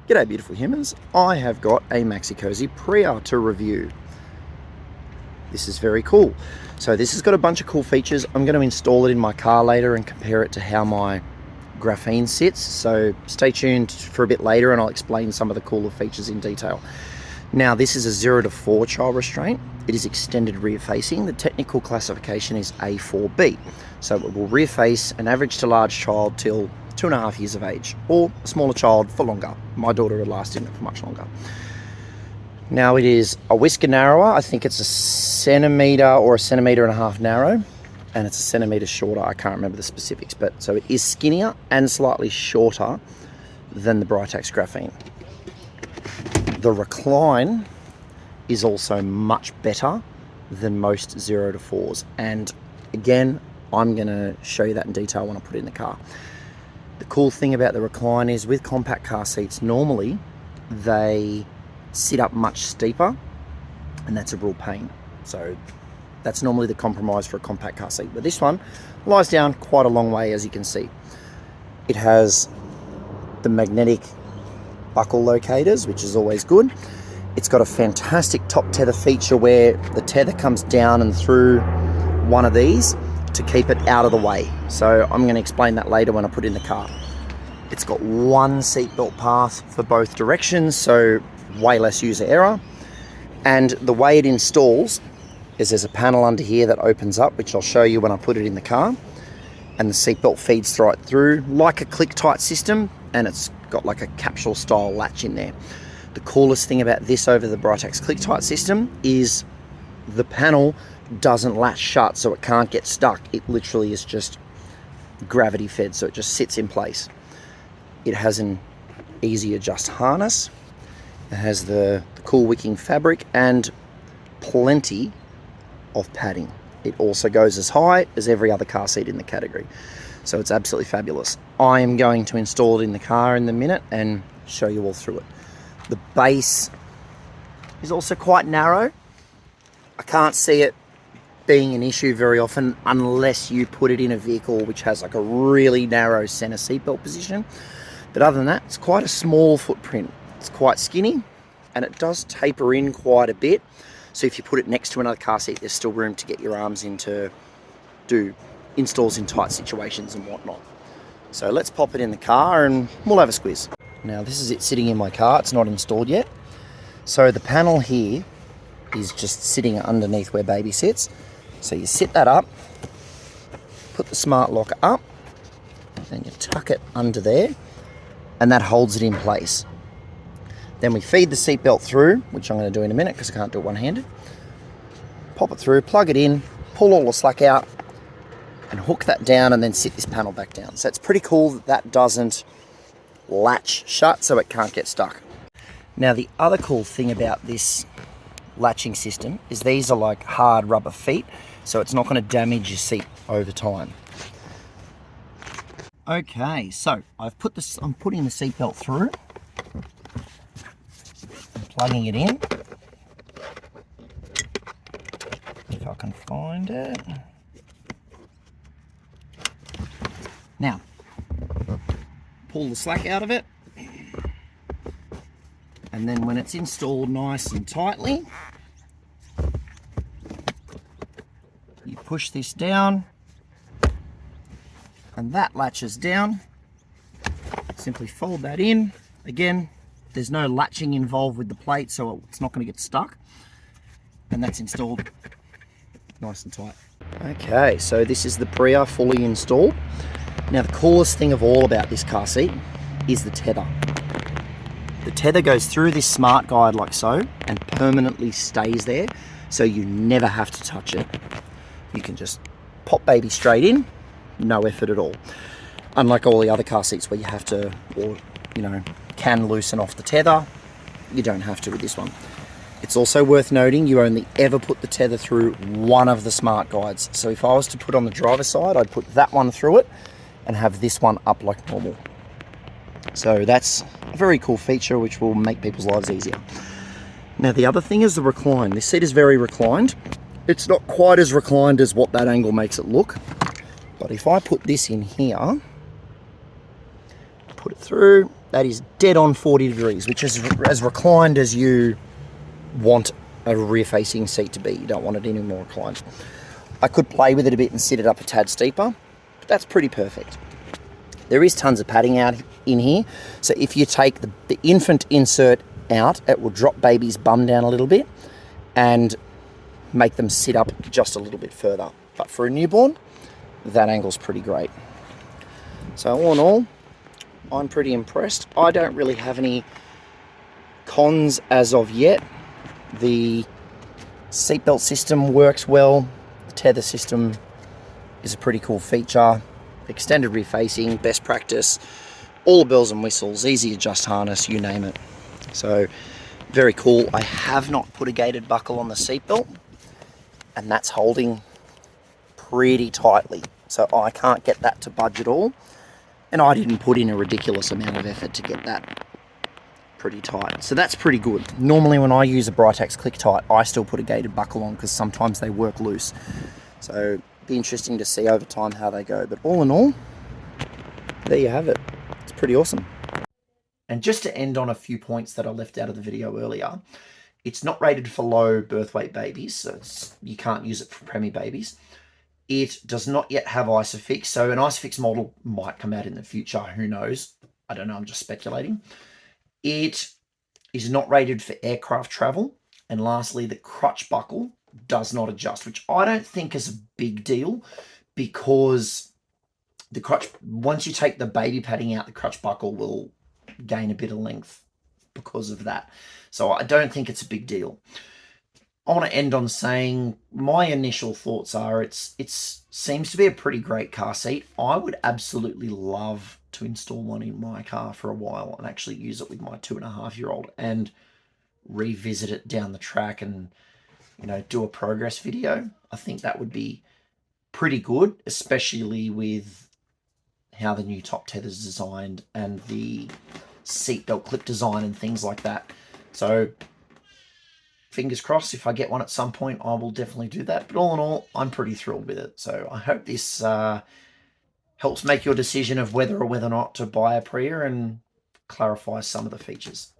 G'day beautiful humans, I have got a Maxi Cosi Pria to review. This is very cool. So this has got a bunch of cool features. I'm going to install it in my car later and compare it to how my graphene sits. So stay tuned for a bit later and I'll explain some of the cooler features in detail. Now this is a 0 to 4 child restraint. It is extended rear facing. The technical classification is A4B. So it will rear face an average to large child till 2.5 years of age, or a smaller child for longer. My daughter would last in it for much longer. Now it is a whisker narrower. I think it's a centimetre or a centimetre and a half narrow, and it's a centimetre shorter. I can't remember the specifics, but so it is skinnier and slightly shorter than the Britax graphene. The Recline is also much better than most 0 to 4s, and again, I'm going to show you that in detail when I put it in the car. The cool thing about the Recline is with compact car seats, normally they sit up much steeper, and that's a real pain. So that's normally the compromise for a compact car seat. But this one lies down quite a long way, as you can see. It has the magnetic buckle locators, which is always good. It's got a fantastic top tether feature where the tether comes down and through one of these to keep it out of the way. So I'm going to explain that later when I put it in the car. It's got one seatbelt path for both directions, so way less user error. And the way it installs is there's a panel under here that opens up, which I'll show you when I put it in the car. And the seatbelt feeds right through like a click-tight system, and it's got like a capsule style latch in there. The coolest thing about this over the Britax click-tight system is the panel doesn't latch shut, so it can't get stuck. It literally is just gravity fed, so it just sits in place. It has an easy adjust harness. It has the cool wicking fabric and plenty of padding. It also goes as high as every other car seat in the category, so it's absolutely fabulous. I am going to install it in the car in a minute and show you all through it. The base is also quite narrow. I can't see it being an issue very often unless you put it in a vehicle which has like a really narrow center seatbelt position. But other than that, it's quite a small footprint. It's quite skinny and it does taper in quite a bit. So if you put it next to another car seat, there's still room to get your arms in to do installs in tight situations and whatnot. So let's pop it in the car and we'll have a squiz. Now this is it sitting in my car. It's not installed yet. So the panel here is just sitting underneath where baby sits. So you sit that up, put the smart lock up, then you tuck it under there, and that holds it in place. Then we feed the seatbelt through, which I'm going to do in a minute because I can't do it one-handed. Pop it through, plug it in, pull all the slack out, and hook that down and then sit this panel back down. So it's pretty cool that that doesn't latch shut so it can't get stuck. Now the other cool thing about this latching system is these are like hard rubber feet, so it's not going to damage your seat over time. Okay, so I'm putting the seatbelt through, I'm plugging it in, if I can find it. Now, pull the slack out of it, and then when it's installed nice and tightly, you push this down and that latches down. Simply fold that in. Again, there's no latching involved with the plate, so it's not going to get stuck, and that's installed nice and tight. Okay, so this is the Pria fully installed. Now the coolest thing of all about this car seat is the tether. The tether goes through this smart guide like so and permanently stays there, so you never have to touch it. You can just pop baby straight in, no effort at all. Unlike all the other car seats where you have to, or you know, can loosen off the tether, you don't have to with this one. It's also worth noting you only ever put the tether through one of the smart guides. So if I was to put on the driver's side, I'd put that one through it and have this one up like normal. So that's a very cool feature which will make people's lives easier. Now the other thing is the recline. This seat is very reclined. It's not quite as reclined as what that angle makes it look. But if I put this in here, put it through, That is dead on 40 degrees, which is as reclined as you want a rear-facing seat to be. You don't want it any more reclined. I could play with it a bit and sit it up a tad steeper, but that's pretty perfect. There is tons of padding out in here, so if you take the infant insert out, it will drop baby's bum down a little bit and make them sit up just a little bit further. But for a newborn, that angle's pretty great. So all in all, I'm pretty impressed. I don't really have any cons as of yet. The seatbelt system works well. The tether system is a pretty cool feature. Extended rear facing, best practice, all the bells and whistles, easy adjust harness, you name it. So very cool. I have not put a gated buckle on the seatbelt, and that's holding pretty tightly. So I can't get that to budge at all. And I didn't put in a ridiculous amount of effort to get that pretty tight. So that's pretty good. Normally when I use a Britax Click Tight, I still put a gated buckle on because sometimes they work loose. So be interesting to see over time how they go. But all in all, there you have it. It's pretty awesome. And just to end on a few points that I left out of the video earlier, it's not rated for low birth weight babies, so you can't use it for preemie babies. It does not yet have Isofix, so an Isofix model might come out in the future, who knows? I don't know, I'm just speculating. It is not rated for aircraft travel. And lastly, the crutch buckle does not adjust, which I don't think is a big deal, because the crutch, once you take the baby padding out, the crutch buckle will gain a bit of length because of that. So I don't think it's a big deal. I want to end on saying my initial thoughts are it seems to be a pretty great car seat. I would absolutely love to install one in my car for a while and actually use it with my 2.5-year-old and revisit it down the track and, you know, do a progress video. I think that would be pretty good, especially with how the new top tether's designed and the seatbelt clip design and things like that. So fingers crossed, if I get one at some point, I will definitely do that. But all in all, I'm pretty thrilled with it. So I hope this helps make your decision of whether or not to buy a Pria and clarify some of the features.